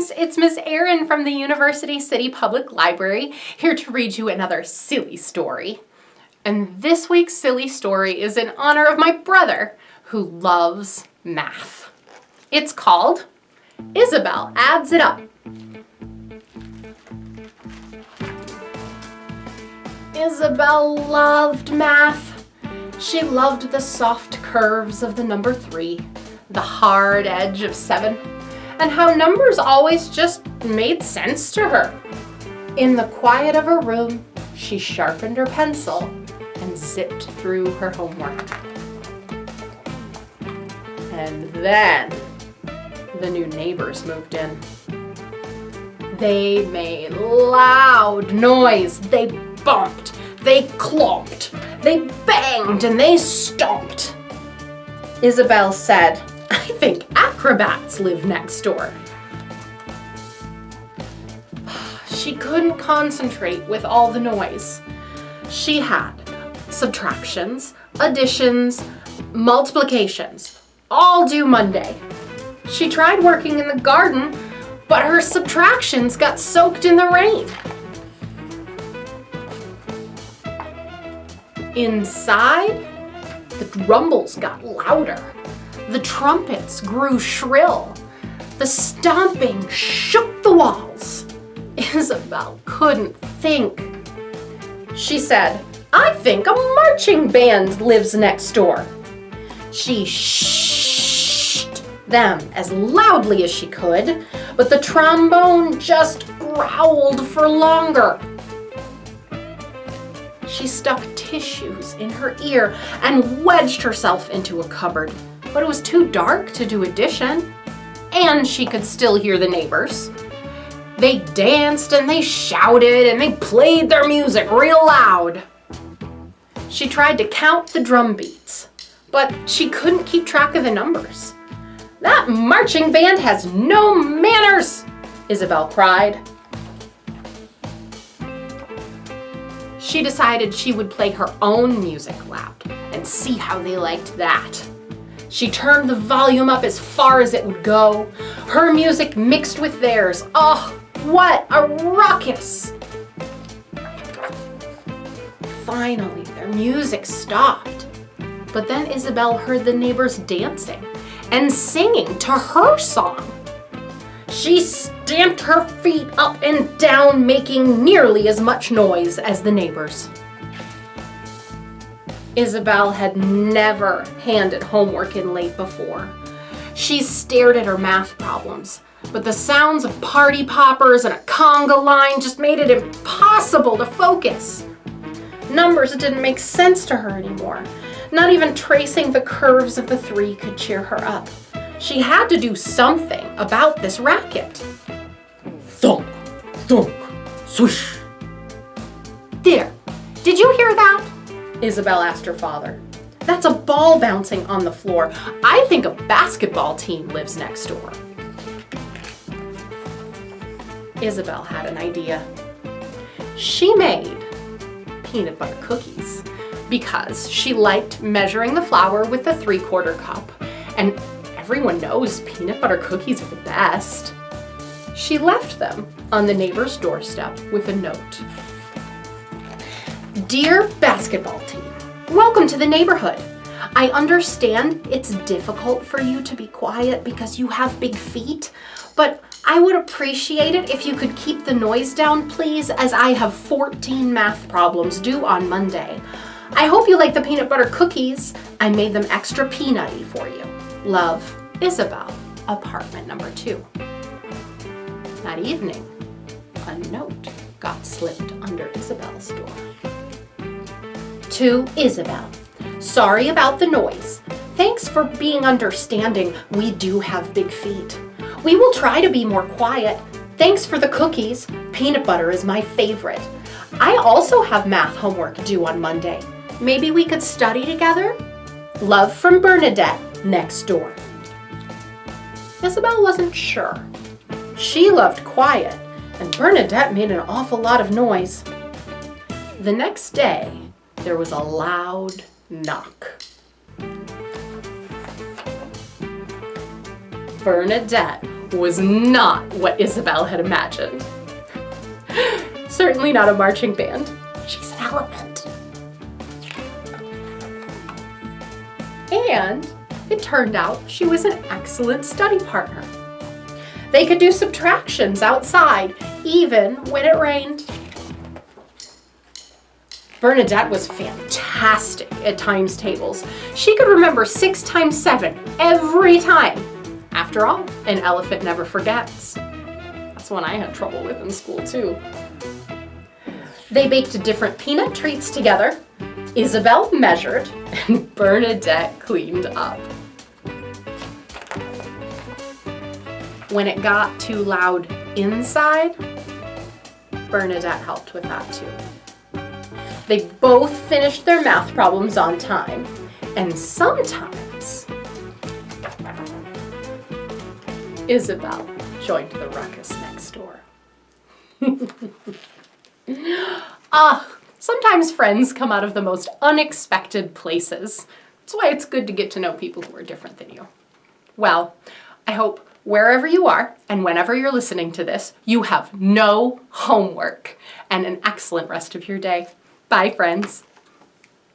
students, it's Ms. Erin from the University City Public Library, here to read you another silly story. And this week's silly story is in honor of my brother, who loves math. It's called Isobel Adds It Up. Isobel loved math. She loved the soft curves of the number 3, the hard edge of 7, and how numbers always just made sense to her. In the quiet of her room, she sharpened her pencil and zipped through her homework. And then the new neighbors moved in. They made loud noise. They bumped, they clomped, they banged, and they stomped. Isobel said, "I think acrobats live next door." She couldn't concentrate with all the noise. She had subtractions, additions, multiplications, all due Monday. She tried working in the garden, but her subtractions got soaked in the rain. Inside, the rumbles got louder. The trumpets grew shrill. The stomping shook the walls. Isobel couldn't think. She said, "I think a marching band lives next door." She shh them as loudly as she could, but the trombone just growled for longer. She stuck tissues in her ear and wedged herself into a cupboard, but it was too dark to do addition, and she could still hear the neighbors. They danced and they shouted and they played their music real loud. She tried to count the drum beats, but she couldn't keep track of the numbers. "That marching band has no manners!" Isobel cried. She decided she would play her own music loud and see how they liked that. She turned the volume up as far as it would go. Her music mixed with theirs. Oh, what a ruckus! Finally, their music stopped. But then Isobel heard the neighbors dancing and singing to her song. She stamped her feet up and down, making nearly as much noise as the neighbors. Isobel had never handed homework in late before. She stared at her math problems, but the sounds of party poppers and a conga line just made it impossible to focus. Numbers didn't make sense to her anymore. Not even tracing the curves of the 3 could cheer her up. She had to do something about this racket. Thunk, thunk, swish. "There, did you hear that?" Isobel asked her father. "That's a ball bouncing on the floor. I think a basketball team lives next door." Isobel had an idea. She made peanut butter cookies because she liked measuring the flour with a 3/4 cup, and everyone knows peanut butter cookies are the best. She left them on the neighbor's doorstep with a note. "Dear basketball team, welcome to the neighborhood. I understand it's difficult for you to be quiet because you have big feet, but I would appreciate it if you could keep the noise down, please, as I have 14 math problems due on Monday. I hope you like the peanut butter cookies. I made them extra peanutty for you. Love, Isobel, apartment number 2. That evening, a note got slipped under Isobel's door. To Isobel, sorry about the noise. Thanks for being understanding. We do have big feet. We will try to be more quiet. Thanks for the cookies. Peanut butter is my favorite. I also have math homework due on Monday. Maybe we could study together? Love from Bernadette, next door." Isobel wasn't sure. She loved quiet, and Bernadette made an awful lot of noise. The next day, there was a loud knock. Bernadette was not what Isobel had imagined. Certainly not a marching band. She's an elephant. And it turned out she was an excellent study partner. They could do subtractions outside, even when it rained. Bernadette was fantastic at times tables. She could remember 6 times 7 every time. After all, an elephant never forgets. That's one I had trouble with in school too. They baked different peanut treats together. Isobel measured and Bernadette cleaned up. When it got too loud inside, Bernadette helped with that too. They both finished their math problems on time, and sometimes Isobel joined the ruckus next door. Sometimes friends come out of the most unexpected places. That's why it's good to get to know people who are different than you. Well, I hope wherever you are and whenever you're listening to this, you have no homework and an excellent rest of your day. Bye, friends.